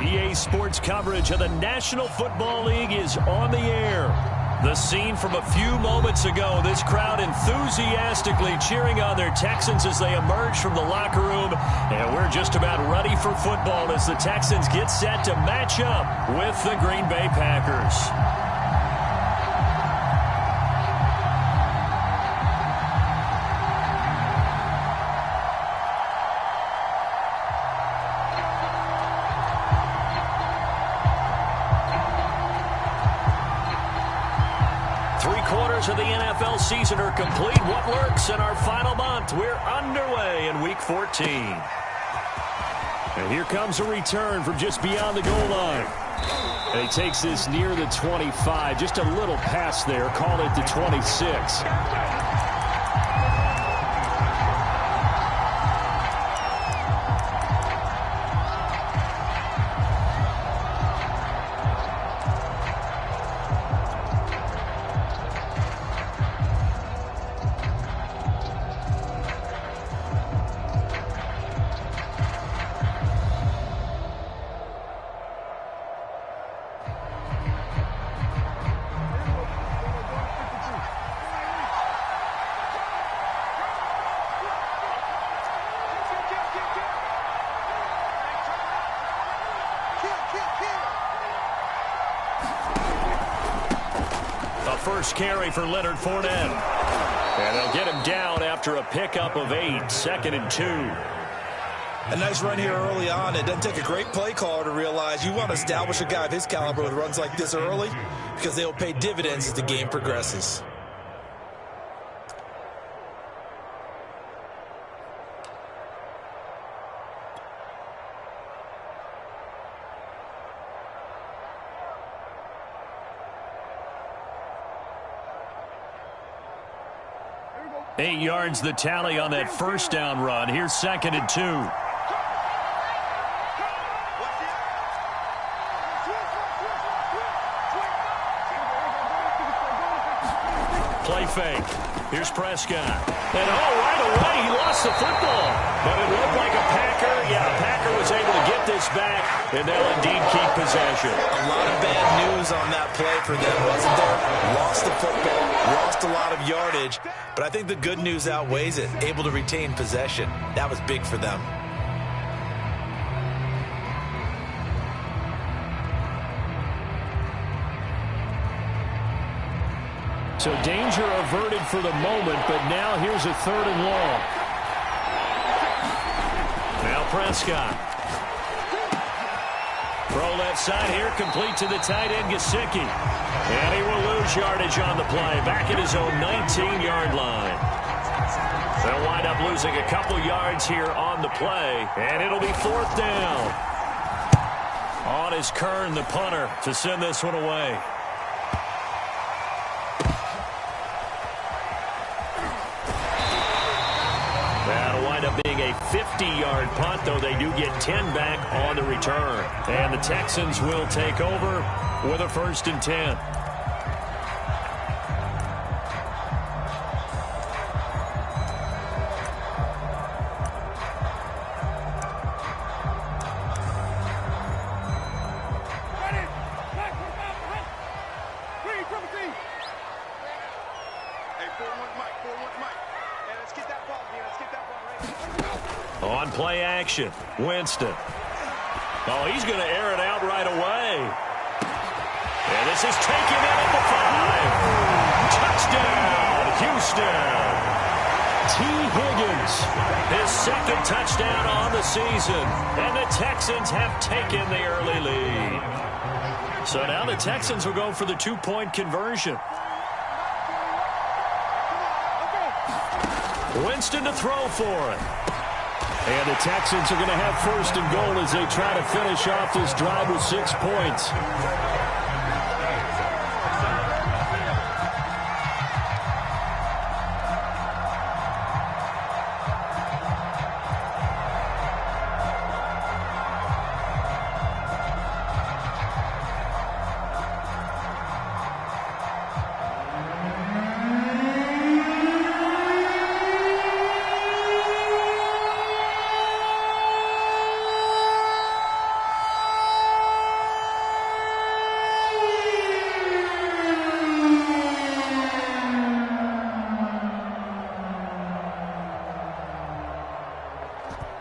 EA Sports coverage of the National Football League is on the air. The scene from a few moments ago, this crowd enthusiastically cheering on their Texans as they emerge from the locker room. And we're just about ready for football as the Texans get set to match up with the Green Bay Packers. Of the NFL season are complete. What lurks in our final month? We're underway in Week 14. And here comes a return from just beyond the goal line. And he takes this near the 25. Just a little pass there. Call it the 26. First carry for Leonard Fournette. And they'll get him down after a pickup of 8, 2nd and 2. A nice run here early on. It doesn't take a great play caller to realize you want to establish a guy of his caliber with runs like this early because they'll pay dividends as the game progresses. Eight yards the tally on that first down run. Here's 2nd and 2. Play fake. Here's Prescott. And right away he lost the football. But it looked like a Packer. Yeah, a Packer was able to get this back, and they'll indeed keep possession. A lot of bad news on that play for them, wasn't there? Lost the football, lost a lot of yardage. But I think the good news outweighs it. Able to retain possession. That was big for them. So danger averted for the moment, but now here's a 3rd and long. Now Prescott. Throw left side here, complete to the tight end, Gesicki. And he will lose yardage on the play, back at his own 19-yard line. They'll wind up losing a couple yards here on the play, and it'll be 4th down. On is Kern, the punter, to send this one away. That'll wind up being a 50-yard punt, though they do get 10 back on the return. And the Texans will take over with a 1st and 10. On play action, Winston. Oh, he's going to air it out right away. And this is taken in at the 5. Touchdown, Houston. T. Higgins, his 2nd touchdown on the season. And the Texans have taken the early lead. So now the Texans will go for the 2-point conversion. Winston to throw for it. And the Texans are going to have 1st and goal as they try to finish off this drive with 6 points.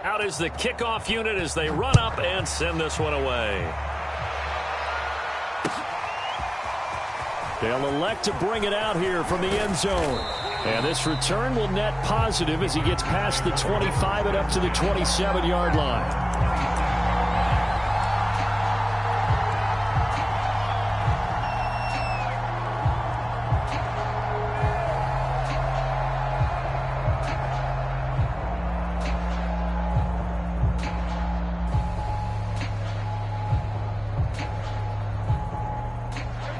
Out is the kickoff unit as they run up and send this one away. They'll elect to bring it out here from the end zone. And this return will net positive as he gets past the 25 and up to the 27-yard line.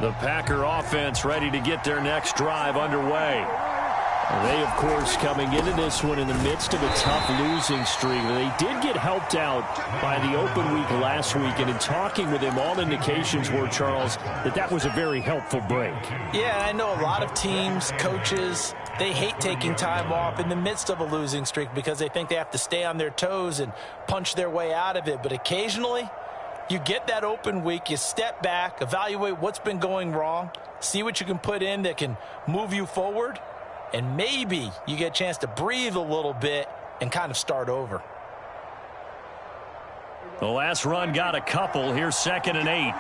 The Packer offense ready to get their next drive underway. They, of course, coming into this one in the midst of a tough losing streak. They did get helped out by the open week last week, and in talking with him, all indications were, Charles, that was a very helpful break. Yeah, I know a lot of teams, coaches, they hate taking time off in the midst of a losing streak because they think they have to stay on their toes and punch their way out of it. But occasionally, you get that open week, you step back, evaluate what's been going wrong, see what you can put in that can move you forward, and maybe you get a chance to breathe a little bit and kind of start over. The last run got a couple. Here's 2nd and 8.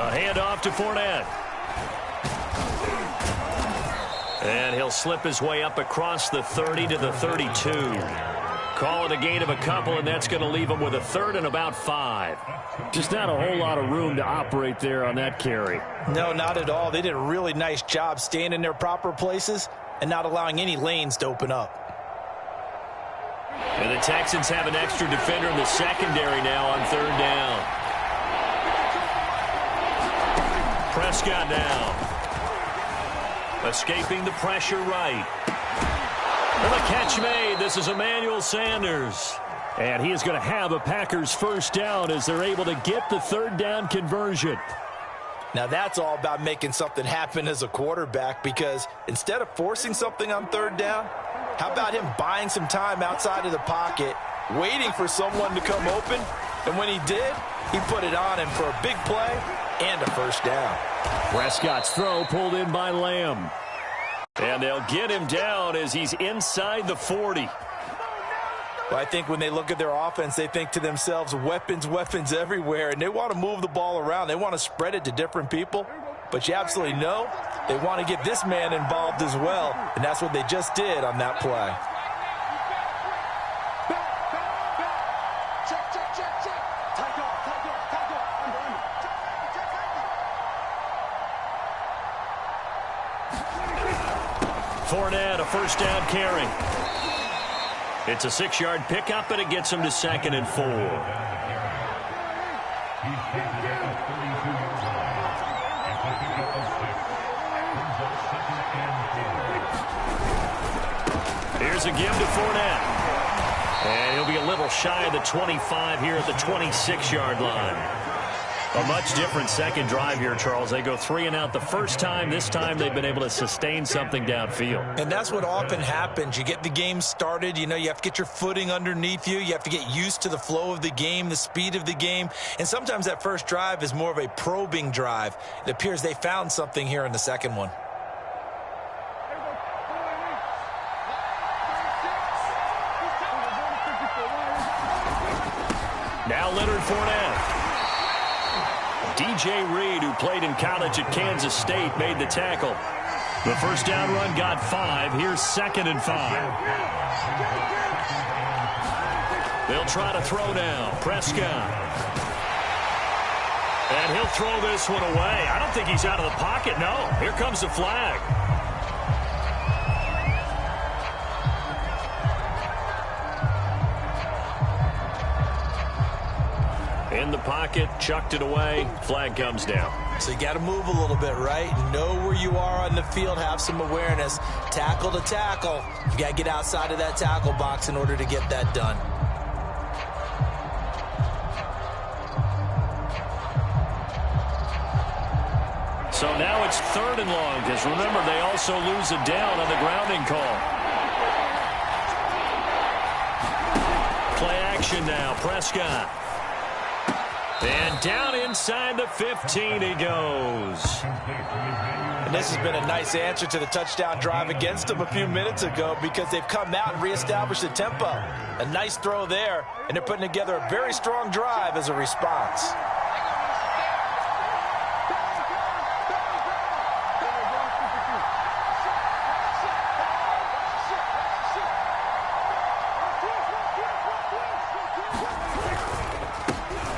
A handoff to Fournette. And he'll slip his way up across the 30 to the 32. Call it a gain of a couple, and that's going to leave him with a 3rd and about 5. Just not a whole lot of room to operate there on that carry. No, not at all. They did a really nice job staying in their proper places and not allowing any lanes to open up. And the Texans have an extra defender in the secondary now on 3rd down. Prescott now. Escaping the pressure right. And the catch made. This is Emmanuel Sanders. And he is going to have a Packers first down as they're able to get the 3rd down conversion. Now that's all about making something happen as a quarterback, because instead of forcing something on 3rd down, how about him buying some time outside of the pocket, waiting for someone to come open, and when he did, he put it on him for a big play and a first down. Prescott's throw pulled in by Lamb. And they'll get him down as he's inside the 40. Well, I think when they look at their offense, they think to themselves, weapons, weapons everywhere, and they want to move the ball around. They want to spread it to different people, but you absolutely know they want to get this man involved as well, and that's what they just did on that play. Fournette, a first down carry. It's a 6-yard pickup, and it gets him to 2nd and 4. Here's a give to Fournette. And he'll be a little shy of the 25 here at the 26-yard line. A much different second drive here, Charles. They go 3 and out the first time. This time they've been able to sustain something downfield. And that's what often happens. You get the game started. You know, you have to get your footing underneath you. You have to get used to the flow of the game, the speed of the game. And sometimes that first drive is more of a probing drive. It appears they found something here in the second one. Now Leonard Fournette. DJ Reed, who played in college at Kansas State, made the tackle. The first down run got 5. Here's 2nd and 5. They'll try to throw now. Prescott. And he'll throw this one away. I don't think he's out of the pocket. No, here comes the flag. In the pocket, chucked it away, flag comes down. So you got to move a little bit, right? Know where you are on the field, have some awareness. Tackle to tackle. You got to get outside of that tackle box in order to get that done. So now it's 3rd and long, because remember, they also lose a down on the grounding call. Play action now, Prescott. And down inside the 15 he goes. And this has been a nice answer to the touchdown drive against them a few minutes ago because they've come out and reestablished the tempo. A nice throw there, and they're putting together a very strong drive as a response.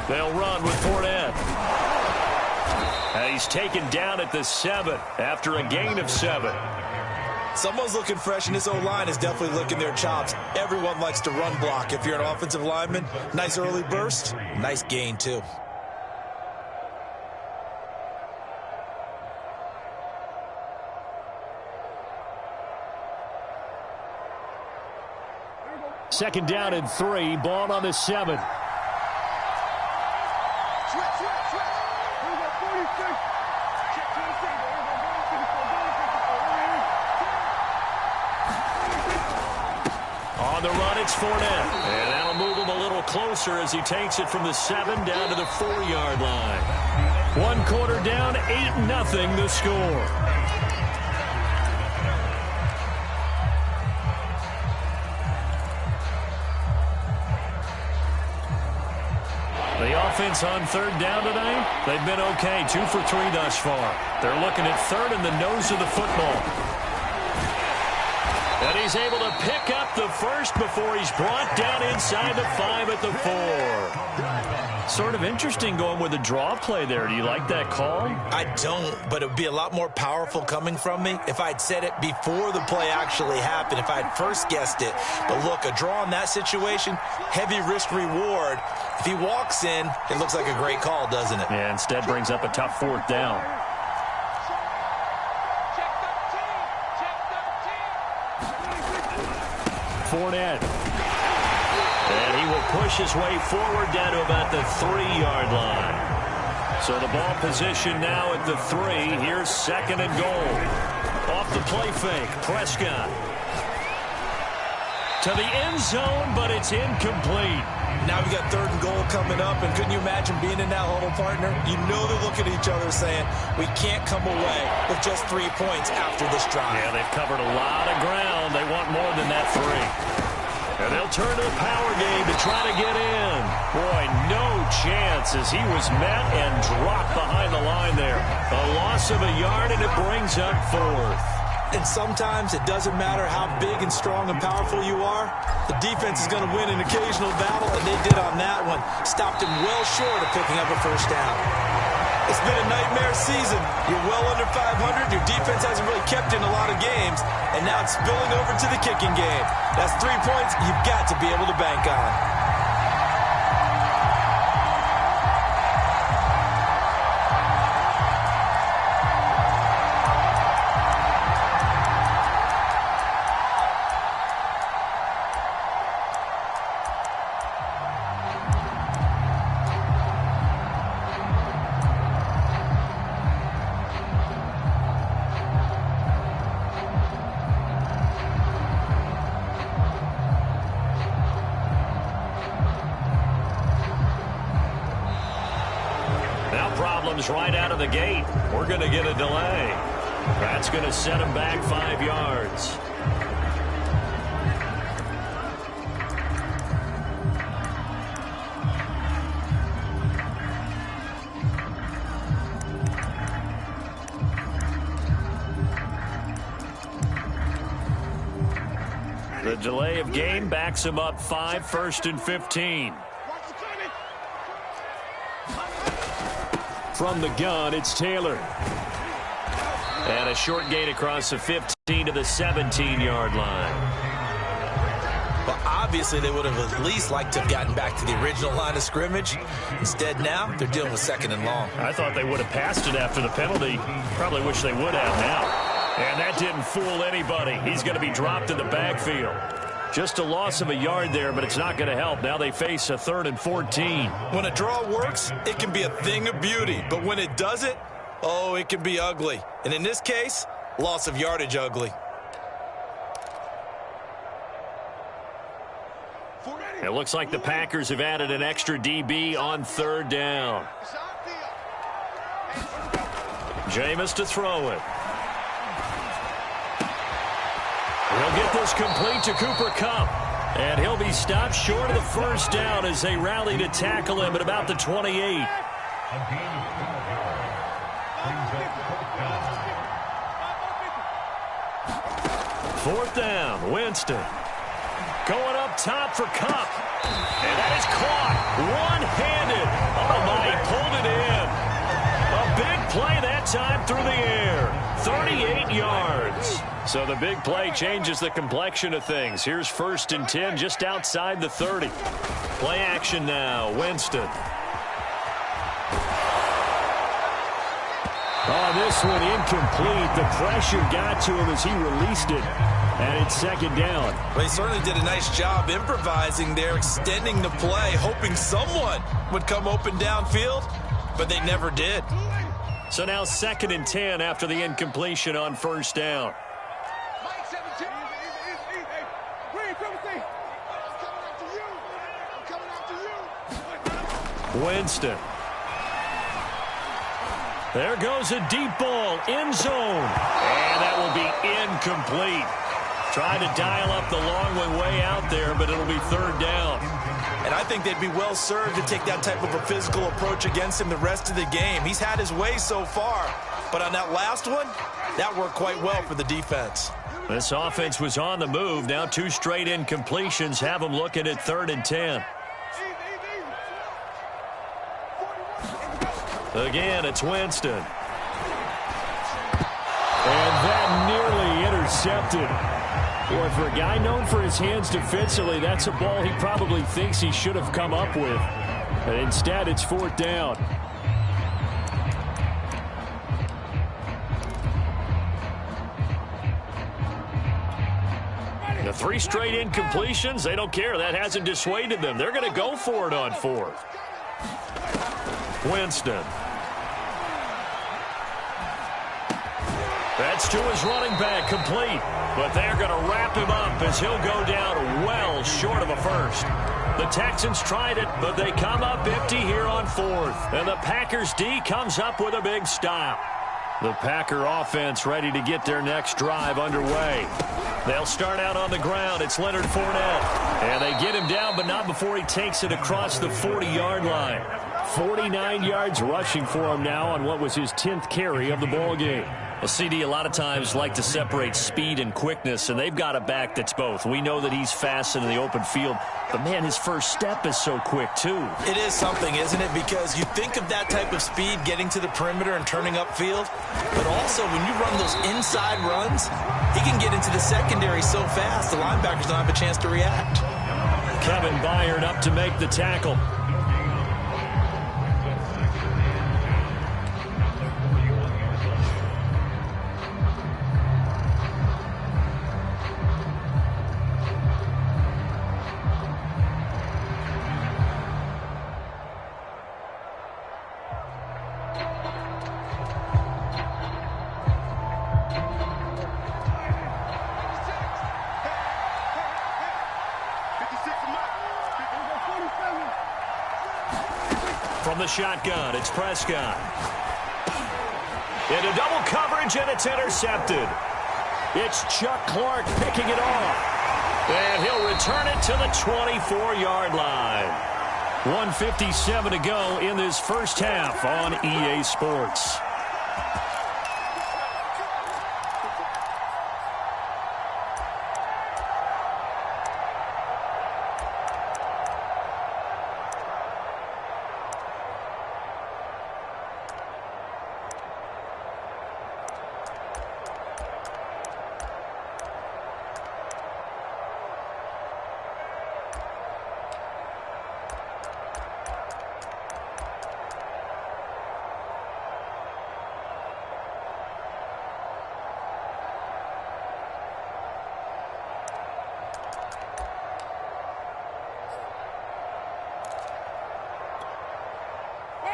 They'll run with Fournette. He's taken down at the 7 after a gain of 7. Someone's looking fresh, and this O-line is definitely licking their chops. Everyone likes to run block. If you're an offensive lineman, nice early burst, nice gain too. Second down and 3, ball on the 7. On the run, it's Fournette. And that'll move him a little closer as he takes it from the 7 down to the 4-yard line. 1 quarter down, 8-0 the score. The offense on 3rd down tonight, they've been okay. 2 for 3 thus far. They're looking at 3rd and the nose of the football. And he's able to pick up the first before he's brought down inside the 5 at the 4. Sort of interesting going with a draw play there. Do you like that call? I don't, but it would be a lot more powerful coming from me if I'd said it before the play actually happened, if I'd first guessed it. But look, a draw in that situation, heavy risk reward. If he walks in, it looks like a great call, doesn't it? Yeah, instead brings up a tough 4th down. Fournette. And he will push his way forward down to about the 3-yard line. So the ball position now at the 3. Here's 2nd and goal. Off the play fake, Prescott. To the end zone, but it's incomplete. Now we got 3rd and goal coming up, and couldn't you imagine being in that huddle, partner? You know they're looking at each other saying, we can't come away with just 3 points after this drive. Yeah, they've covered a lot of ground. They want more than that 3. And they'll turn to the power game to try to get in. Boy, no chance as he was met and dropped behind the line there. A loss of a yard, and it brings up 4th. And sometimes it doesn't matter how big and strong and powerful you are. The defense is going to win an occasional battle, and they did on that one. Stopped him well short of picking up a first down. It's been a nightmare season. You're well under 500. Your defense hasn't really kept in a lot of games, and now it's spilling over to the kicking game. That's 3 points you've got to be able to bank on. Right out of the gate. We're going to get a delay. That's going to set him back 5 yards. The delay of game backs him up 5, 1st and 15. From the gun, it's Taylor. And a short gain across the 15 to the 17-yard line. Well, obviously, they would have at least liked to have gotten back to the original line of scrimmage. Instead, now, they're dealing with 2nd and long. I thought they would have passed it after the penalty. Probably wish they would have now. And that didn't fool anybody. He's going to be dropped in the backfield. Just a loss of a yard there, but it's not going to help. Now they face a 3rd and 14. When a draw works, it can be a thing of beauty. But when it doesn't, oh, it can be ugly. And in this case, loss of yardage ugly. 480. It looks like the Packers have added an extra DB on third down. Jameis to throw it. He'll get this complete to Cooper Kupp. And he'll be stopped short of the first down as they rally to tackle him at about the 28. Fourth down, Winston. Going up top for Kupp. And that is caught. One-handed. Oh, my, he pulled it in. A big play that time through the air. 38 yards. So the big play changes the complexion of things. Here's 1st and 10 just outside the 30. Play action now, Winston. Oh, this one incomplete. The pressure got to him as he released it. And it's 2nd down. Well, he certainly did a nice job improvising there, extending the play, hoping someone would come open downfield, but they never did. So now 2nd and 10 after the incompletion on 1st down. Winston. There goes a deep ball, end zone. And that will be incomplete. Trying to dial up the long one way out there, but it'll be 3rd down. And I think they'd be well served to take that type of a physical approach against him the rest of the game. He's had his way so far, but on that last one, that worked quite well for the defense. This offense was on the move. Now 2 straight incompletions have them looking at 3rd and 10. Again, it's Winston. And that nearly intercepted. Boy, for a guy known for his hands defensively, that's a ball he probably thinks he should have come up with. But instead, it's 4th down. The 3 straight incompletions, they don't care. That hasn't dissuaded them. They're going to go for it on 4th. Winston. That's to his running back, complete. But they're going to wrap him up as he'll go down well short of a first. The Texans tried it, but they come up empty here on 4th. And the Packers D comes up with a big stop. The Packer offense ready to get their next drive underway. They'll start out on the ground. It's Leonard Fournette. And they get him down, but not before he takes it across the 40-yard line. 49 yards rushing for him now on what was his 10th carry of the ball game. Well, CD, a lot of times like to separate speed and quickness, and they've got a back that's both. We know that he's fast in the open field, but, man, his first step is so quick, too. It is something, isn't it? Because you think of that type of speed getting to the perimeter and turning upfield, but also when you run those inside runs, he can get into the secondary so fast the linebackers don't have a chance to react. Kevin Byard up to make the tackle. From the shotgun, it's Prescott. Into double coverage, and it's intercepted. It's Chuck Clark picking it off. And he'll return it to the 24-yard line. 1:57 to go in this first half on EA Sports.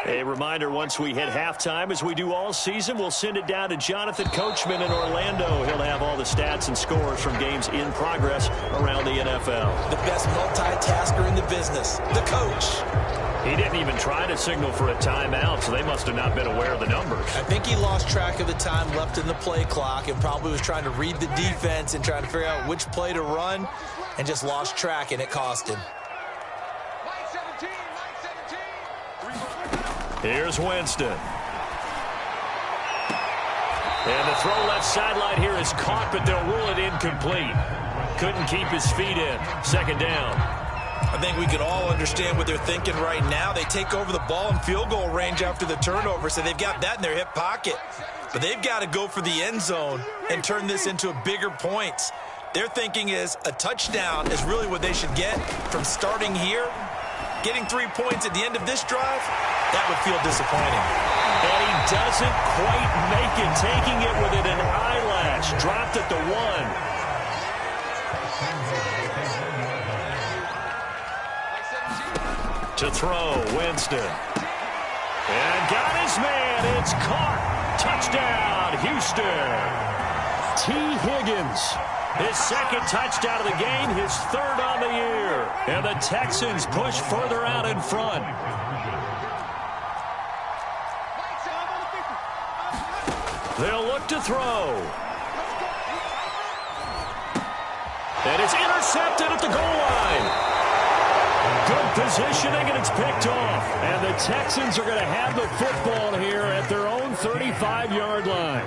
A reminder, once we hit halftime, as we do all season, we'll send it down to Jonathan Coachman in Orlando. He'll have all the stats and scores from games in progress around the NFL. The best multitasker in the business, the coach. He didn't even try to signal for a timeout, so they must have not been aware of the numbers. I think he lost track of the time left in the play clock and probably was trying to read the defense and trying to figure out which play to run and just lost track, and it cost him. Here's Winston. And the throw left sideline here is caught, but they'll rule it incomplete. Couldn't keep his feet in. Second down. I think we can all understand what they're thinking right now. They take over the ball in field goal range after the turnover, so they've got that in their hip pocket. But they've got to go for the end zone and turn this into bigger points. Their thinking is a touchdown is really what they should get from starting here. Getting 3 points at the end of this drive, that would feel disappointing. And he doesn't quite make it, taking it within an eyelash. Dropped at the 1. To throw, Winston. And got his man. It's caught. Touchdown, Houston. T. Higgins. His second touchdown of the game, his third on the year. And the Texans push further out in front. They'll look to throw. And it's intercepted at the goal line. Good positioning, and it's picked off. And the Texans are going to have the football here at their own 35-yard line.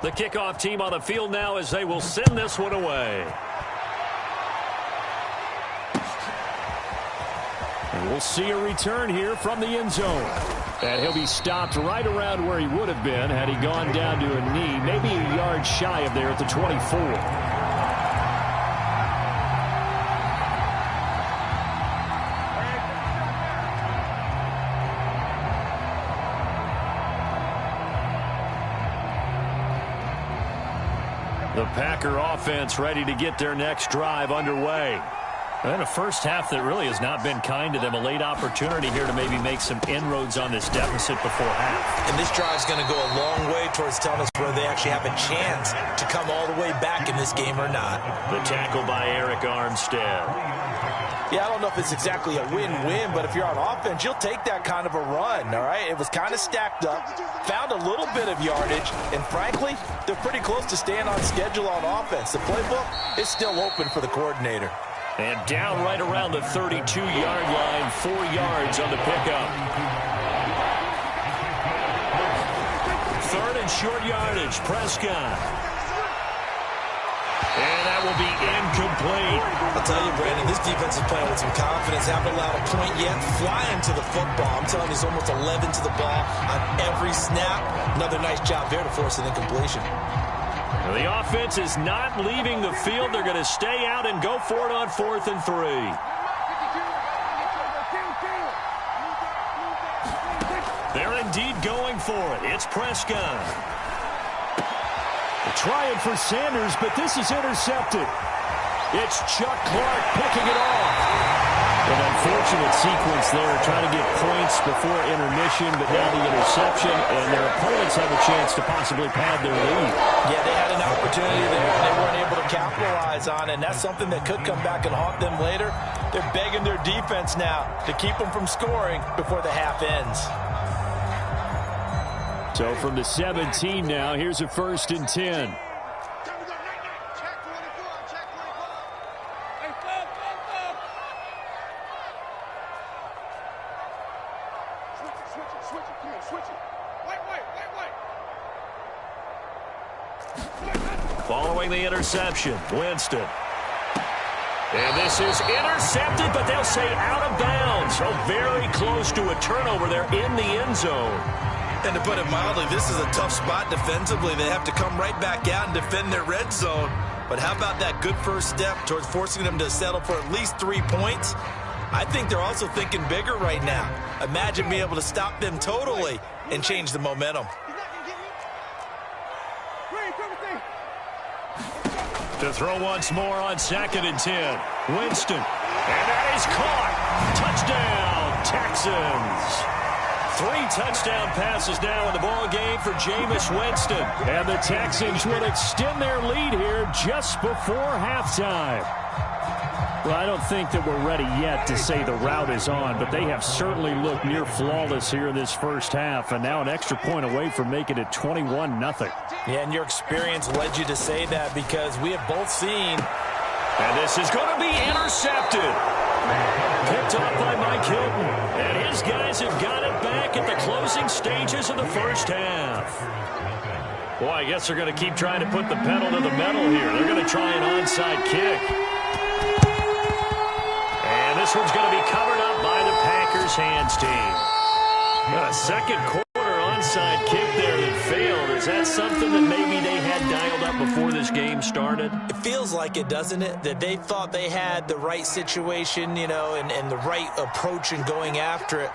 The kickoff team on the field now as they will send this one away. And we'll see a return here from the end zone. And he'll be stopped right around where he would have been had he gone down to a knee, maybe a yard shy of there at the 24. The Packer offense ready to get their next drive underway. And a first half that really has not been kind to them. A late opportunity here to maybe make some inroads on this deficit before half. And this drive's going to go a long way towards telling us whether they actually have a chance to come all the way back in this game or not. The tackle by Eric Armstead. Yeah, I don't know if it's exactly a win-win, but if you're on offense, you'll take that kind of a run, all right? It was kind of stacked up, found a little bit of yardage, and frankly, they're pretty close to staying on schedule on offense. The playbook is still open for the coordinator. And down right around the 32-yard line, 4 yards on the pickup. Third and short yardage, Prescott. And that will be incomplete. I'll tell you, Brandon, this defense is playing with some confidence. Haven't allowed a point yet. Flying to the football. I'm telling you, it's almost 11 to the ball on every snap. Another nice job there to force an incompletion. The offense is not leaving the field. They're going to stay out and go for it on 4th and 3. They're indeed going for it. It's Prescott. Trying for Sanders, but this is intercepted. It's Chuck Clark picking it off. An unfortunate sequence there, trying to get points before intermission, but now the interception, and their opponents have a chance to possibly pad their lead. Yeah, they had an opportunity there, and they weren't able to capitalize on it, and that's something that could come back and haunt them later. They're begging their defense now to keep them from scoring before the half ends. So from the 17 now, here's a 1st and 10. Following the interception, Winston. And this is intercepted, but they'll say out of bounds. So very close to a turnover there in the end zone. And to put it mildly, this is a tough spot defensively. They have to come right back out and defend their red zone. But how about that good first step towards forcing them to settle for at least 3 points? I think they're also thinking bigger right now. Imagine being able to stop them totally and change the momentum. To throw once more on 2nd and 10. Winston. And that is caught. Touchdown, Texans. 3 touchdown passes now in the ball game for Jameis Winston. And the Texans will extend their lead here just before halftime. Well, I don't think that we're ready yet to say the route is on, but they have certainly looked near flawless here in this first half, and now an extra point away from making it 21-0. Yeah, and your experience led you to say that because we have both seen. And this is going to be intercepted. Picked off by Mike Hilton. And his guys have got it back at the closing stages of the first half. Boy, I guess they're going to keep trying to put the pedal to the metal here. They're going to try an onside kick. And this one's going to be covered up by the Packers hands team. A second quarter onside kick there that failed. Is that something that maybe they had dialed up before this game started? It feels like it, doesn't it? That they thought they had the right situation, you know, and the right approach in going after it.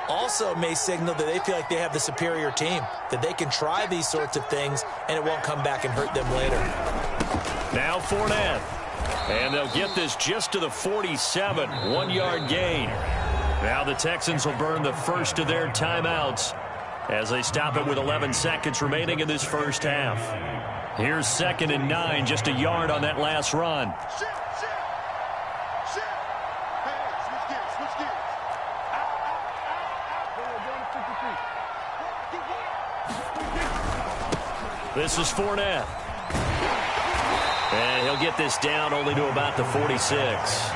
Also may signal that they feel like they have the superior team, that they can try these sorts of things and it won't come back and hurt them later. Now Fournette. And they'll get this just to the 47, 1-yard gain. Now the Texans will burn the first of their timeouts as they stop it with 11 seconds remaining in this first half. Here's 2nd and 9, just a yard on that last run. This is Fournette. And he'll get this down only to about the 46.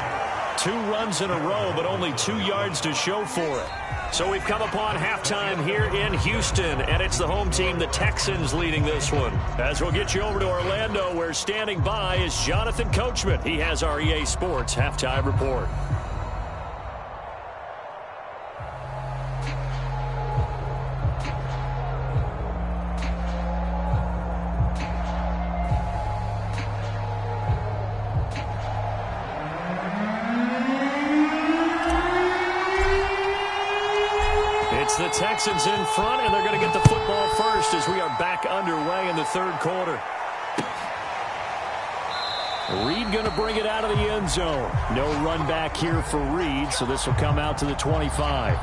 2 runs in a row, but only 2 yards to show for it. So we've come upon halftime here in Houston, and it's the home team, the Texans, leading this one. As we'll get you over to Orlando, where standing by is Jonathan Coachman. He has our EA Sports halftime report. It's the Texans in front, and they're going to get the football first as we are back underway in the third quarter. Reed going to bring it out of the end zone. No run back here for Reed, so this will come out to the 25.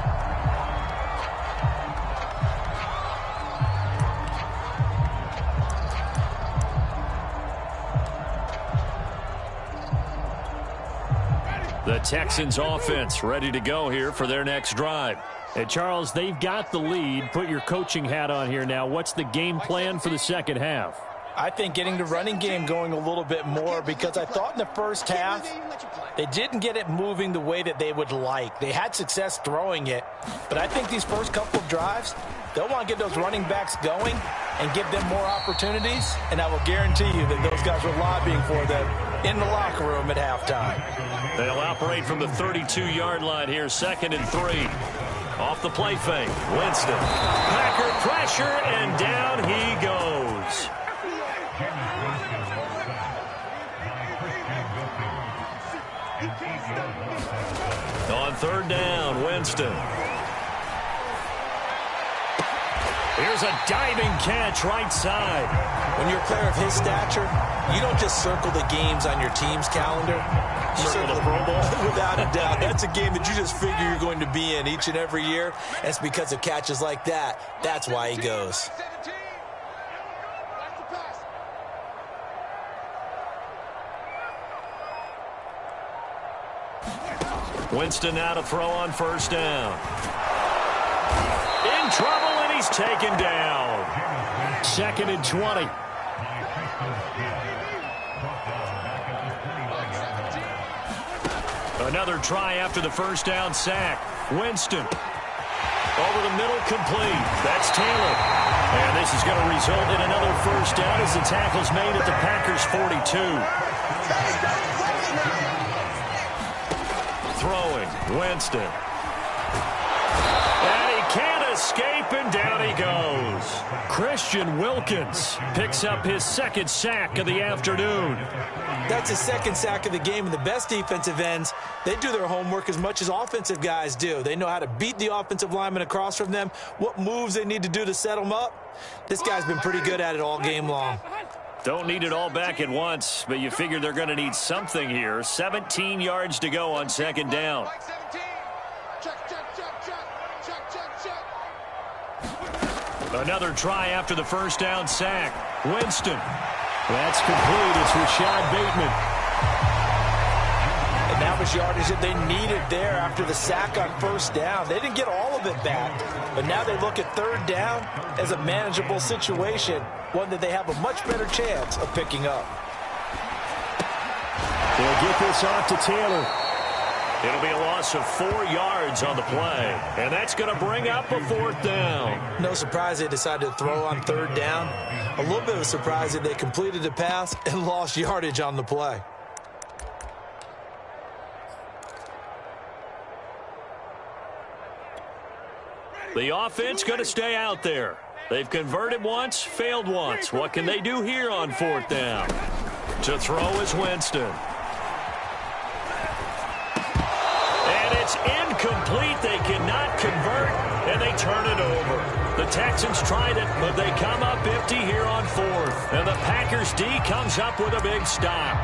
The Texans offense ready to go here for their next drive. And Charles, they've got the lead. Put your coaching hat on here now. What's the game plan for the second half? I think getting the running game going a little bit more, because I thought in the first half they didn't get it moving the way that they would like. They had success throwing it, but I think these first couple of drives, they'll want to get those running backs going and give them more opportunities, and I will guarantee you that those guys were lobbying for them in the locker room at halftime. They'll operate from the 32-yard line here, 2nd and 3. Off the play fake, Winston. Packer pressure, and down he goes. On 3rd down, Winston. Here's a diving catch right side. When you're a player of his stature, you don't just circle the games on your team's calendar. You circle the Pro Bowl. Without a doubt. That's a game that you just figure you're going to be in each and every year. And it's because of catches like that. That's why he goes. Winston now to throw on 1st down. In trouble, and he's taken down. 2nd and 20. Another try after the 1st down sack. Winston. Over the middle, complete. That's Taylor. And this is going to result in another 1st down as the tackle's made at the Packers' 42. Winston. And he can't escape, and down he goes. Christian Wilkins picks up his second sack of the afternoon. That's his second sack of the game, and the best defensive ends, they do their homework as much as offensive guys do. They know how to beat the offensive lineman across from them, what moves they need to do to set them up. This guy's been pretty good at it all game long. Don't need it all back at once, but you figure they're going to need something here. 17 yards to go on second down. Another try after the first down sack. Winston. That's complete. It's Rashad Bateman. And that was yardage that they needed there after the sack on first down. They didn't get all of it back, but now they look at third down as a manageable situation, one that they have a much better chance of picking up. They'll get this off to Taylor. It'll be a loss of 4 yards on the play, and that's going to bring up a fourth down. No surprise they decided to throw on third down. A little bit of a surprise that they completed the pass and lost yardage on the play. The offense going to stay out there. They've converted once, failed once. What can they do here on fourth down? To throw is Winston. It's incomplete. They cannot convert, and they turn it over. The Texans tried it, but they come up empty here on fourth. And the Packers D comes up with a big stop.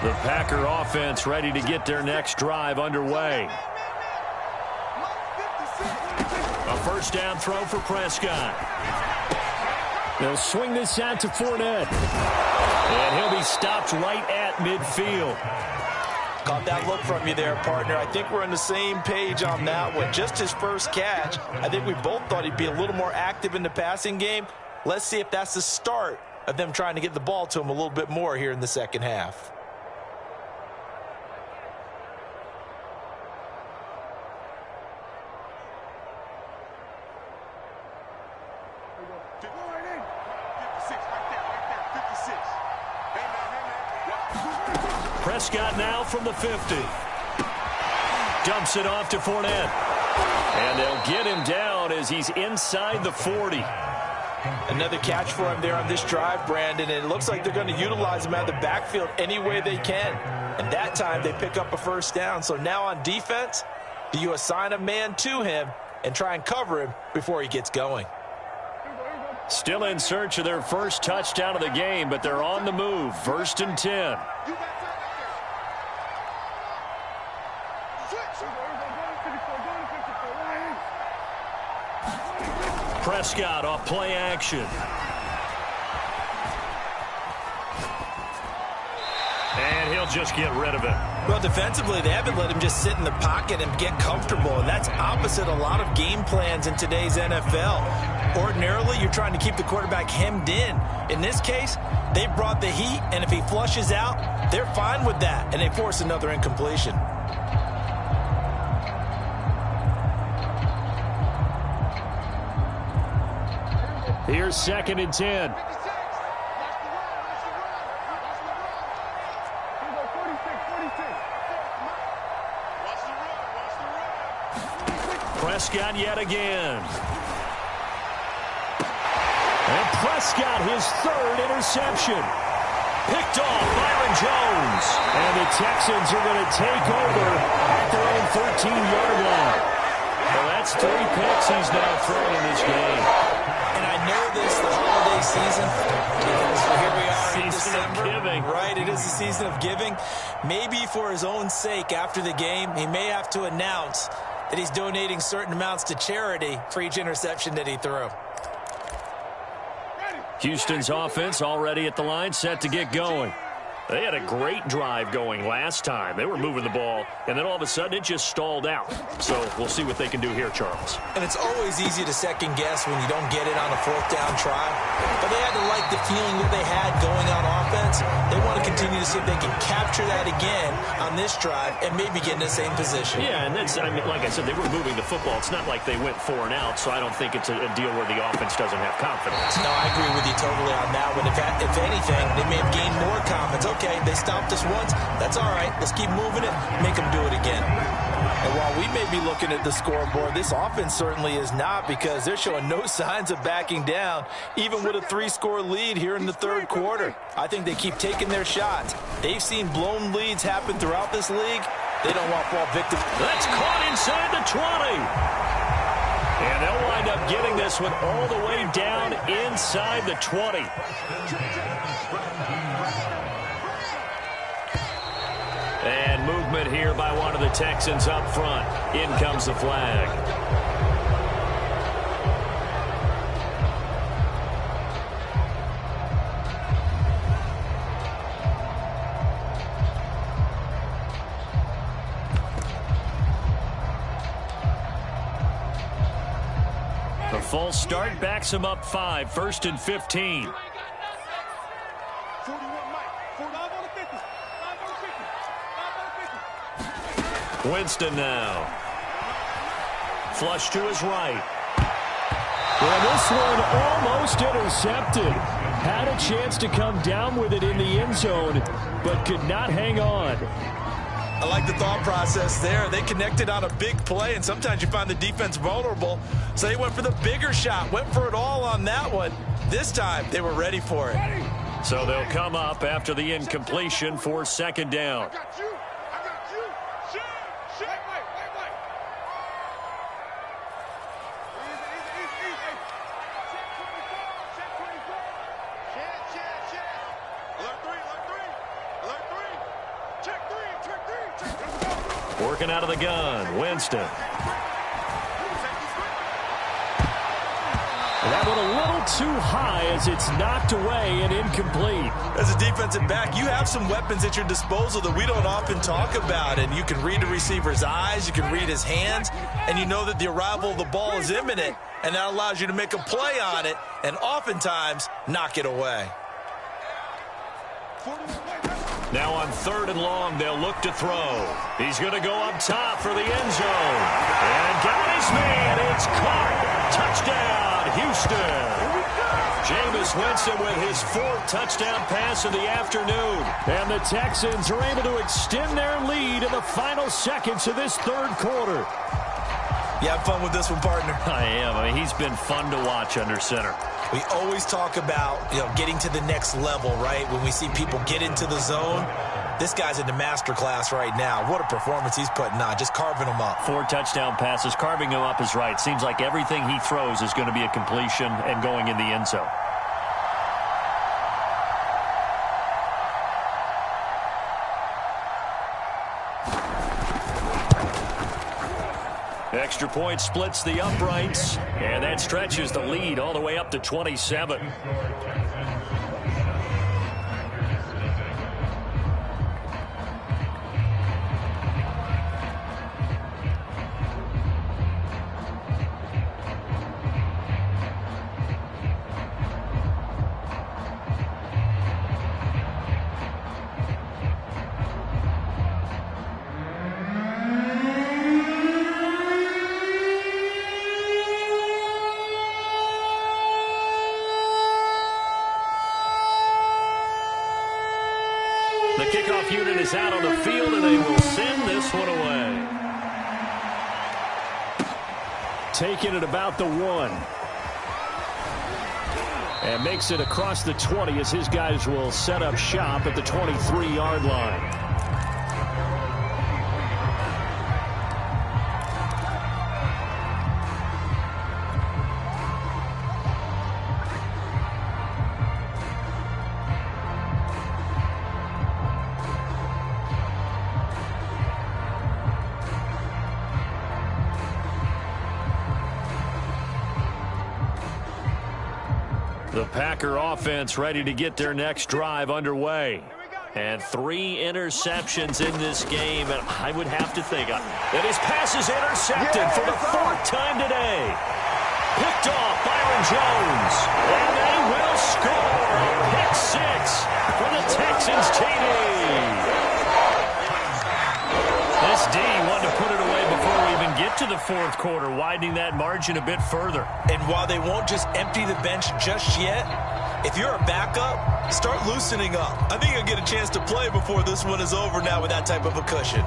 The Packer offense ready to get their next drive underway. A first down throw for Prescott. They'll swing this out to Fournette. And he'll be stopped right at midfield. Caught that look from you there, partner. I think we're on the same page on that one. Just his first catch. I think we both thought he'd be a little more active in the passing game. Let's see if that's the start of them trying to get the ball to him a little bit more here in the second half. Prescott now from the 50. Dumps it off to Fournette. And they'll get him down as he's inside the 40. Another catch for him there on this drive, Brandon, and it looks like they're going to utilize him out of the backfield any way they can. And that time they pick up a first down. So now on defense, do you assign a man to him and try and cover him before he gets going? Still in search of their first touchdown of the game, but they're on the move. First and 10. Prescott off play action. And he'll just get rid of it. Well, defensively, they haven't let him just sit in the pocket and get comfortable, and that's opposite a lot of game plans in today's NFL. Ordinarily, you're trying to keep the quarterback hemmed in. In this case, they brought the heat, and if he flushes out, they're fine with that, and they force another incompletion. Here's second and 10. Prescott yet again. And Prescott, his third interception. Picked off Byron Jones. And the Texans are going to take over at their own 13-yard line. Well, that's 3 picks he's now thrown in this game. And I know this, the holiday season, because here we are in Season of December. giving. Right, it is the season of giving. Maybe for his own sake after the game, he may have to announce that he's donating certain amounts to charity for each interception that he threw. Houston's offense already at the line, set to get going. They had a great drive going last time. They were moving the ball, and then all of a sudden it just stalled out. So we'll see what they can do here, Charles. And it's always easy to second guess when you don't get it on a fourth down try. But they had to like the feeling that they had going on offense. They want to continue to see if they can capture that again on this drive and maybe get in the same position. Yeah, and that's, I mean, like I said, they were moving the football. It's not like they went 4 and out, so I don't think it's a deal where the offense doesn't have confidence. No, I agree with you totally on that one. If anything, they may have gained more confidence. okay? They stopped us once. That's all right. Let's keep moving it, make them do it again. And while we may be looking at the scoreboard, this offense certainly is not, because they're showing no signs of backing down, even with a 3-score lead here in the third quarter. I think they keep taking their shots. They've seen blown leads happen throughout this league. They don't want to fall victim. That's caught inside the 20. And they'll wind up getting this one all the way down inside the 20. And movement here by one of the Texans up front. In comes the flag. The false start backs him up 5, 1st and 15. Winston now. Flush to his right. Well, this one almost intercepted. Had a chance to come down with it in the end zone, but could not hang on. I like the thought process there. They connected on a big play, and sometimes you find the defense vulnerable. So they went for the bigger shot, went for it all on that one. This time, they were ready for it. So they'll come up after the incompletion for 2nd down. Working out of the gun, Winston. That one a little too high as it's knocked away and incomplete. As a defensive back, you have some weapons at your disposal that we don't often talk about. And you can read the receiver's eyes, you can read his hands, and you know that the arrival of the ball is imminent. And that allows you to make a play on it and oftentimes knock it away. Now on 3rd and long, they'll look to throw. He's going to go up top for the end zone. And got his man. It's caught. Touchdown, Houston. Jameis Winston with his 4th touchdown pass of the afternoon. And the Texans are able to extend their lead in the final seconds of this 3rd quarter. You have fun with this one, partner? I am. I mean, he's been fun to watch under center. We always talk about, getting to the next level, right? When we see people get into the zone, this guy's in the master class right now. What a performance he's putting on, just carving them up. 4 touchdown passes, carving him up is right. Seems like everything he throws is going to be a completion and going in the end zone. Extra point splits the uprights, and that stretches the lead all the way up to 27. The kickoff unit is out on the field, and they will send this one away. Taking it about the 1. And makes it across the 20 as his guys will set up shop at the 23-yard line. The Packer offense ready to get their next drive underway. And 3 interceptions in this game, and I would have to think that his pass is intercepted for the 4th time today. Picked off Byron Jones, and they will score a pick 6 for the Texans TD. This D wanted to put it away before we even get to the 4th quarter, widening that margin a bit further. And while they won't just empty the bench just yet, If you're a backup, start loosening up. I think you'll get a chance to play before this one is over now with that type of a cushion.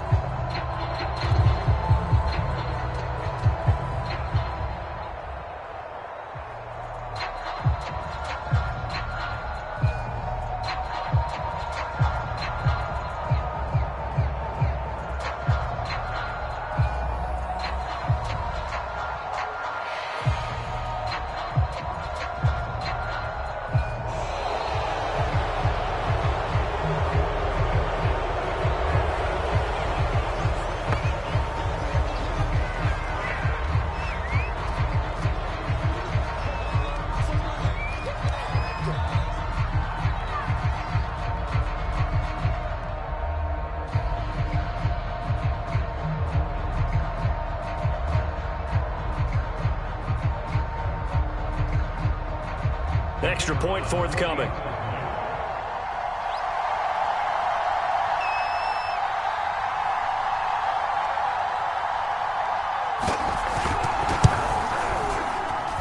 Extra point forthcoming.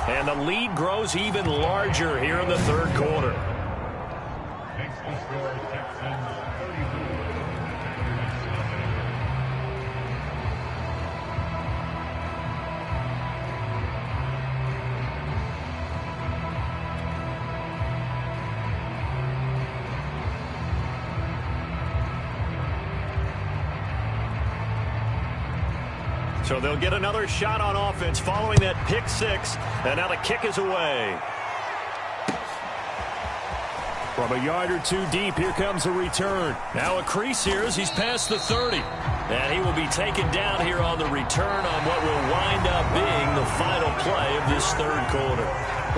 And the lead grows even larger here in the third quarter. So they'll get another shot on offense following that pick six. And now the kick is away. From a yard or two deep, here comes a return. Now a crease here as he's past the 30. And he will be taken down here on the return on what will wind up being the final play of this third quarter.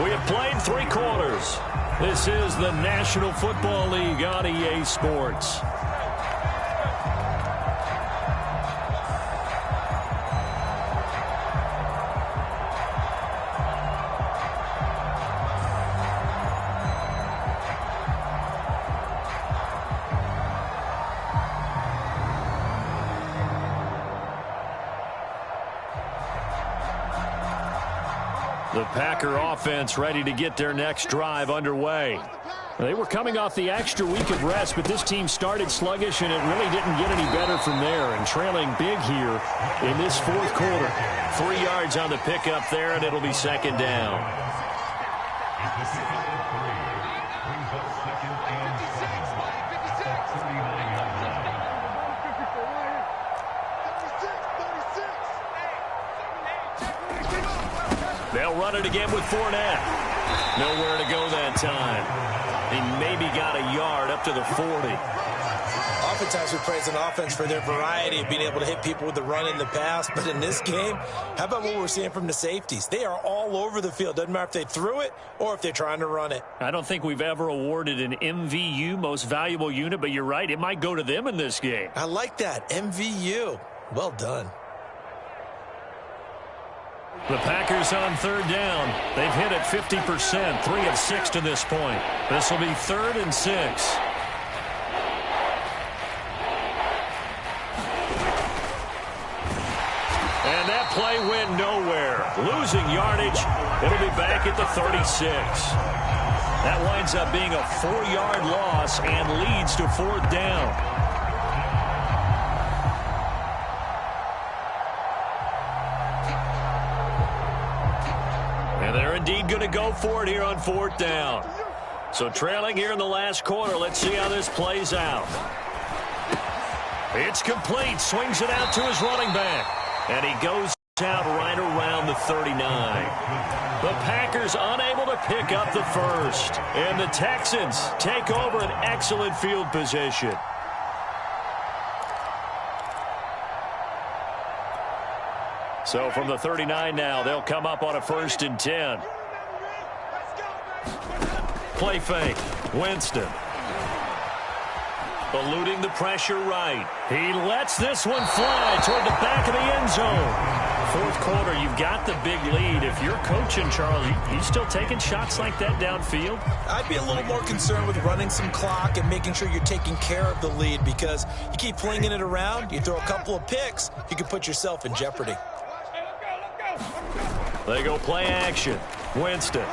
We have played 3 quarters. This is the National Football League on EA Sports. The Packer offense ready to get their next drive underway. They were coming off the extra week of rest, but this team started sluggish, and it really didn't get any better from there. And trailing big here in this fourth quarter. 3 yards on the pickup there, and it'll be second down. They'll run it again with Fournette. Nowhere to go that time. He maybe got a yard up to the 40. Oftentimes we praise an offense for their variety of being able to hit people with the run in the pass. But in this game, how about what we're seeing from the safeties? They are all over the field. Doesn't matter if they threw it or if they're trying to run it. I don't think we've ever awarded an MVU, most valuable unit, but you're right. It might go to them in this game. I like that. MVU. Well done. The Packers on third down. They've hit it 50%, 3 of 6 to this point. This will be 3rd and 6. And that play went nowhere. Losing yardage. It'll be back at the 36. That winds up being a 4-yard loss and leads to 4th down. And they're indeed going to go for it here on 4th down. So trailing here in the last quarter. Let's see how this plays out. It's complete. Swings it out to his running back. And he goes out right around the 39. The Packers unable to pick up the first. And the Texans take over an excellent field position. So from the 39 now, they'll come up on a 1st and 10. Play fake. Winston. Eluding the pressure right. He lets this one fly toward the back of the end zone. 4th quarter, you've got the big lead. If you're coaching, Charles, you still taking shots like that downfield? I'd be a little more concerned with running some clock and making sure you're taking care of the lead, because you keep flinging it around, you throw a couple of picks, you can put yourself in jeopardy. They go play action. Winston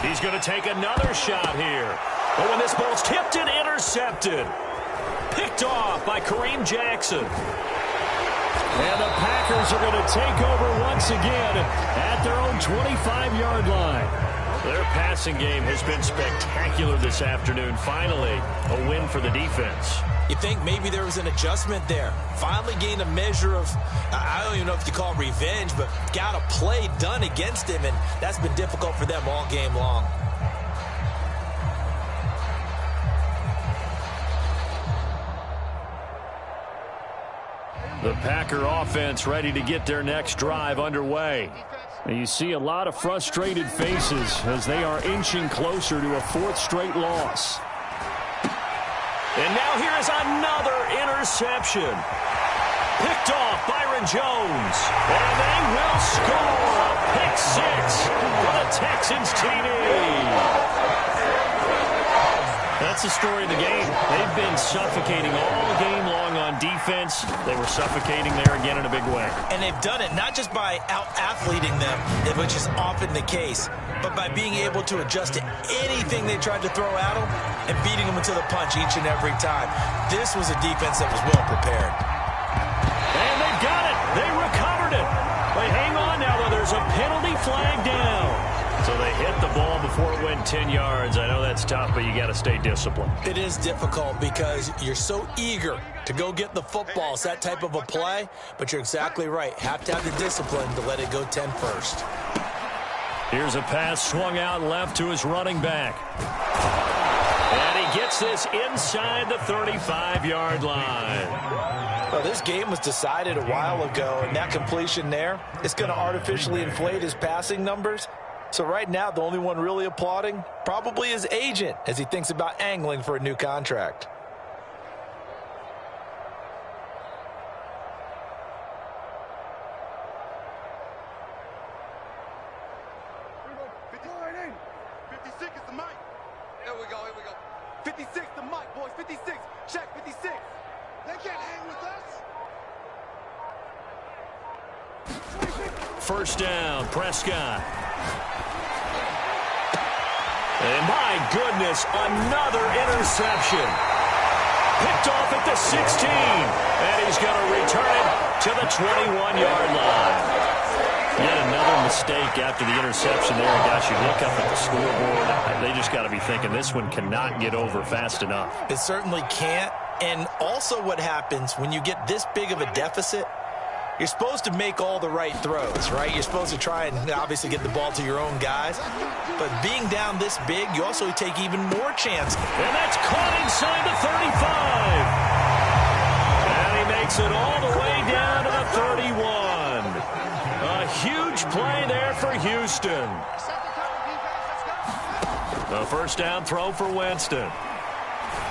He's going to take another shot here. But when this ball's tipped and intercepted. Picked off by Kareem Jackson. And the Packers are going to take over once again at their own 25-yard line. Their passing game has been spectacular this afternoon. Finally, a win for the defense. You think maybe there was an adjustment there. Finally gained a measure of, I don't even know if you call it revenge, but got a play done against him, and that's been difficult for them all game long. The Packer offense ready to get their next drive underway. And you see a lot of frustrated faces as they are inching closer to a fourth straight loss. And now here is another interception. Picked off Byron Jones. And they will score a pick six for the Texans TD. That's the story of the game. They've been suffocating all game long on defense. They were suffocating there again in a big way. And they've done it not just by out-athleting them, which is often the case, but by being able to adjust to anything they tried to throw at them and beating them into the punch each and every time. This was a defense that was well prepared. And they've got it. They recovered it. But hang on now, though. There's a penalty flag down. So they hit the ball before it went 10 yards. I know that's tough, but you got to stay disciplined. It is difficult because you're so eager to go get the football. It's that type of a play, but you're exactly right. Have to have the discipline to let it go 10 first. Here's a pass swung out left to his running back. And he gets this inside the 35-yard line. Well, this game was decided a while ago, and that completion there is going to artificially inflate his passing numbers. So right now, the only one really applauding probably his agent as he thinks about angling for a new contract. First down, Prescott. And my goodness, another interception. Picked off at the 16. And he's going to return it to the 21-yard line. Yet another mistake after the interception there. Gosh, you look up at the scoreboard. They just got to be thinking this one cannot get over fast enough. It certainly can't. And also what happens when you get this big of a deficit, you're supposed to make all the right throws, right? You're supposed to try and obviously get the ball to your own guys. But being down this big, you also take even more chances. And that's caught inside the 35. And he makes it all the way down to the 31. A huge play there for Houston. A first down throw for Winston.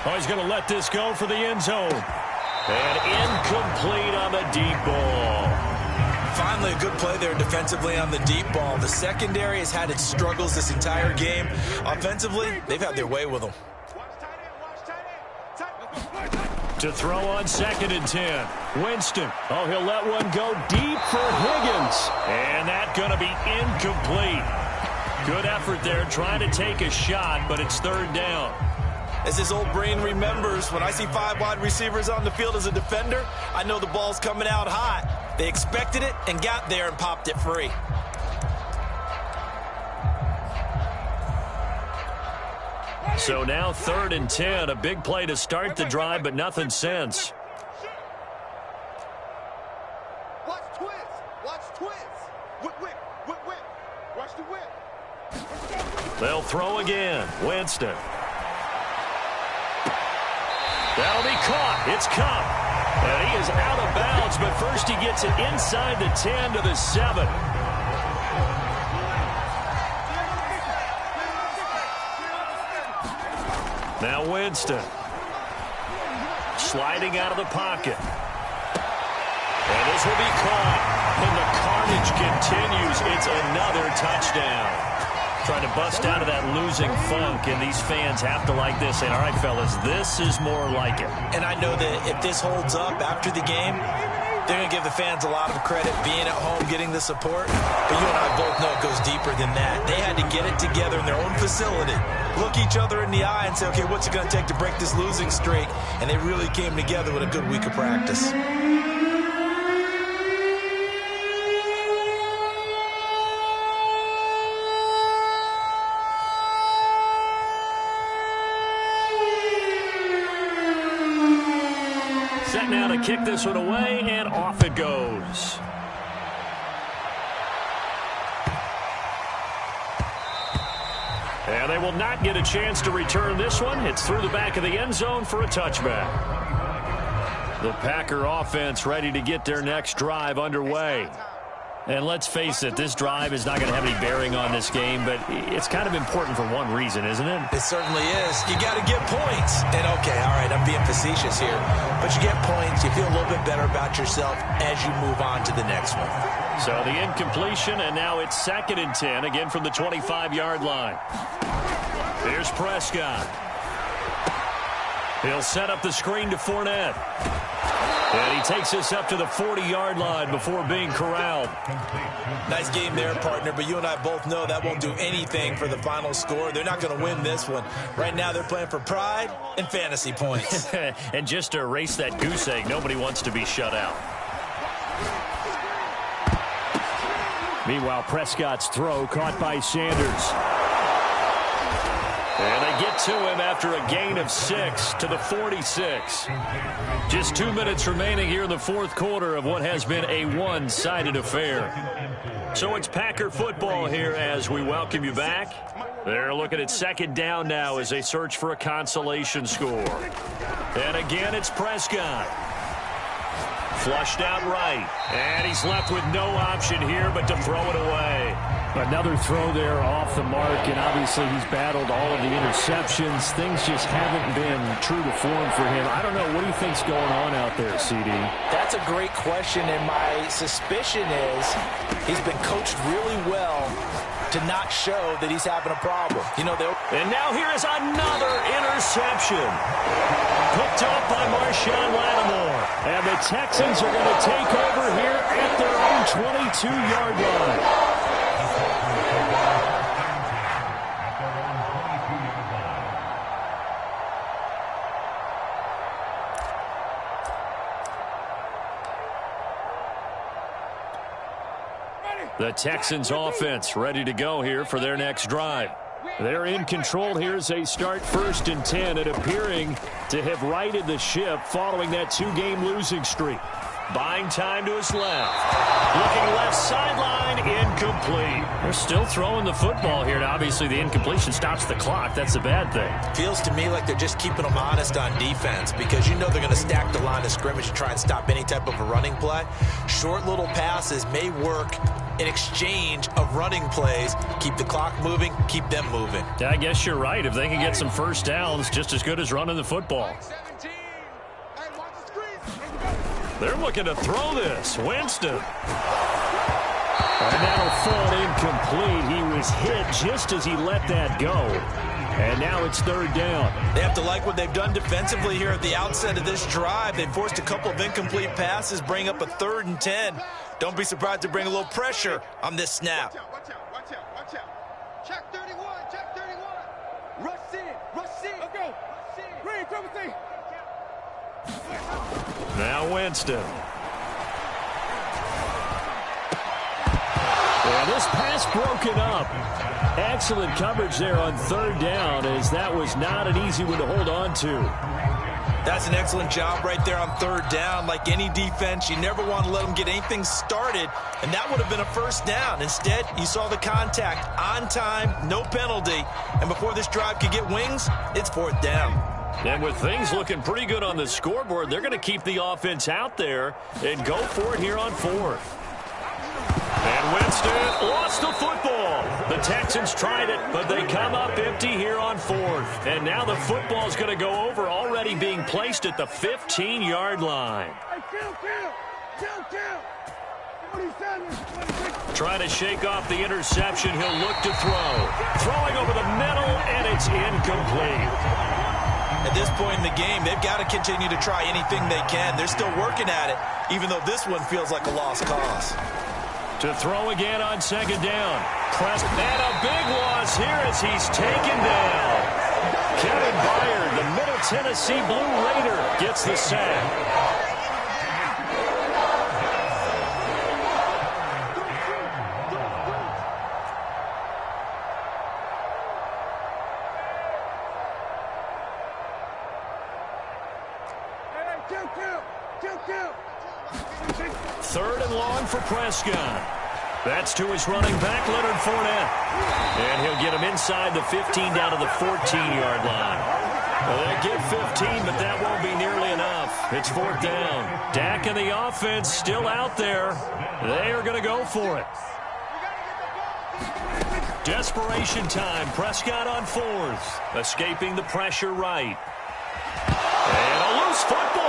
Oh, he's going to let this go for the end zone. And incomplete on the deep ball. Finally, a good play there defensively on the deep ball. The secondary has had its struggles this entire game. Offensively, they've had their way with them. To throw on 2nd and 10. Winston. Oh, he'll let one go deep for Higgins. And that's going to be incomplete. Good effort there trying to take a shot, but it's 3rd down. As his old brain remembers, when I see 5 wide receivers on the field as a defender, I know the ball's coming out hot. They expected it and got there and popped it free. So now 3rd and 10, a big play to start the drive, but nothing since. Watch twist. Watch twist. Whip, whip, whip, whip. Watch the whip. They'll throw again. Winston. That'll be caught. It's Cup. And he is out of bounds, but first he gets it inside the 10 to the 7. Now Winston. Sliding out of the pocket. And this will be caught. And the carnage continues. It's another touchdown. Trying to bust out of that losing funk, and these fans have to like this. And all right, fellas, this is more like it. And I know that if this holds up after the game, They're going to give the fans a lot of credit being at home, getting the support. But you and I both know it goes deeper than that. They had to get it together in their own facility, look each other in the eye and say, okay, what's it going to take to break this losing streak? And they really came together with a good week of practice. Set now to kick this one away, and off it goes. And they will not get a chance to return this one. It's through the back of the end zone for a touchback. The Packer offense ready to get their next drive underway. And let's face it, this drive is not going to have any bearing on this game, but it's kind of important for one reason, isn't it? It certainly is. You got to get points. And, okay, all right, I'm being facetious here. But you get points, you feel a little bit better about yourself as you move on to the next one. So the incompletion, and now it's 2nd and 10, again from the 25-yard line. Here's Prescott. He'll set up the screen to Fournette. And he takes us up to the 40-yard line before being corralled. Nice game there, partner, but you and I both know that won't do anything for the final score. They're not going to win this one. Right now they're playing for pride and fantasy points. And just to erase that goose egg, nobody wants to be shut out. Meanwhile, Prescott's throw caught by Sanders. And they get to him after a gain of 6 to the 46. Just 2 minutes remaining here in the fourth quarter of what has been a one-sided affair. So it's Packer football here as we welcome you back. They're looking at 2nd down now as they search for a consolation score. And again, it's Prescott. Flushed out right. And he's left with no option here but to throw it away. Another throw there off the mark, and obviously he's battled all of the interceptions. Things just haven't been true to form for him. I don't know. What do you think's going on out there, CD? That's a great question, and my suspicion is he's been coached really well to not show that he's having a problem. You know, and now here is another interception. Picked up by Marshawn Lattimore. And the Texans are going to take over here at their own 22-yard line. The Texans offense ready to go here for their next drive. They're in control here as they start 1st and 10 and appearing to have righted the ship following that 2-game losing streak. Buying time to his left. Looking left sideline, incomplete. They're still throwing the football here, and obviously the incompletion stops the clock. That's a bad thing. Feels to me like they're just keeping them honest on defense because you know they're going to stack the line of scrimmage to try and stop any type of a running play. Short little passes may work in exchange of running plays. Keep the clock moving, keep them moving. I guess you're right. If they can get some first downs, just as good as running the football. They're looking to throw this. Winston. And that'll fall incomplete. He was hit just as he let that go. And now it's 3rd down. They have to like what they've done defensively here at the outset of this drive. They've forced a couple of incomplete passes, bring up a 3rd and 10. Don't be surprised to bring a little pressure on this snap. Watch out. Check 31. Rush in. Let's go. Green, trouble C. Now Winston. And this pass broken up. Excellent coverage there on 3rd down, as that was not an easy one to hold on to. That's an excellent job right there on 3rd down. Like any defense, you never want to let them get anything started, and that would have been a 1st down. Instead, you saw the contact on time, no penalty, and before this drive could get wings, it's 4th down. And with things looking pretty good on the scoreboard, they're going to keep the offense out there and go for it here on 4th. And Winston lost the football. The Texans tried it, but they come up empty here on 4th. And now the football's going to go over, already being placed at the 15-yard line. Trying to shake off the interception. He'll look to throw. Throwing over the middle, and it's incomplete. At this point in the game, they've got to continue to try anything they can. They're still working at it, even though this one feels like a lost cause. To throw again on second down. Preston, and a big loss here as he's taken down. Kevin Byard, the Middle Tennessee Blue Raider, gets the sack. Third and long for Prescott. That's to his running back, Leonard Fournette. And he'll get him inside the 15 down to the 14-yard line. Well, they'll get 15, but that won't be nearly enough. It's fourth down. Dak and the offense still out there. They are going to go for it. Desperation time. Prescott on fourth. Escaping the pressure right. And a loose football.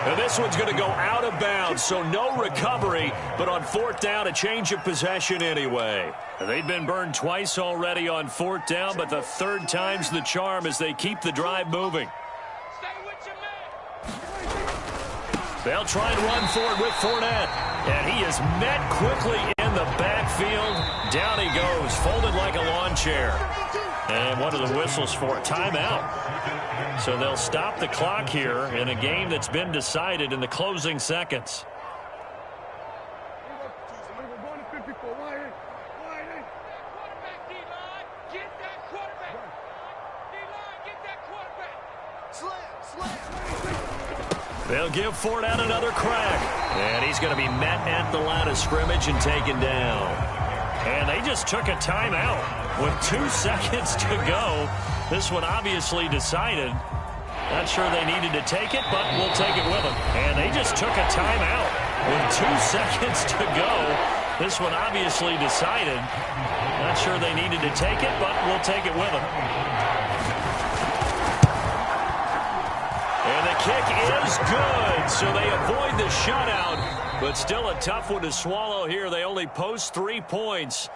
And this one's going to go out of bounds, so no recovery. But on fourth down, a change of possession anyway. They've been burned twice already on fourth down, but the third time's the charm as they keep the drive moving. They'll try and run for it with Fournette. And he is met quickly in the backfield. Down he goes, folded like a lawn chair. And one of the whistles for a timeout. So they'll stop the clock here in a game that's been decided in the closing seconds. They'll give Fournette another crack. And he's going to be met at the line of scrimmage and taken down. And they just took a timeout with 2 seconds to go. This one obviously decided. Not sure they needed to take it, but we'll take it with them. And they just took a timeout with 2 seconds to go. This one obviously decided. Not sure they needed to take it, but we'll take it with them. And the kick is good, so they avoid the shutout. But still a tough one to swallow here. They only post 3 points.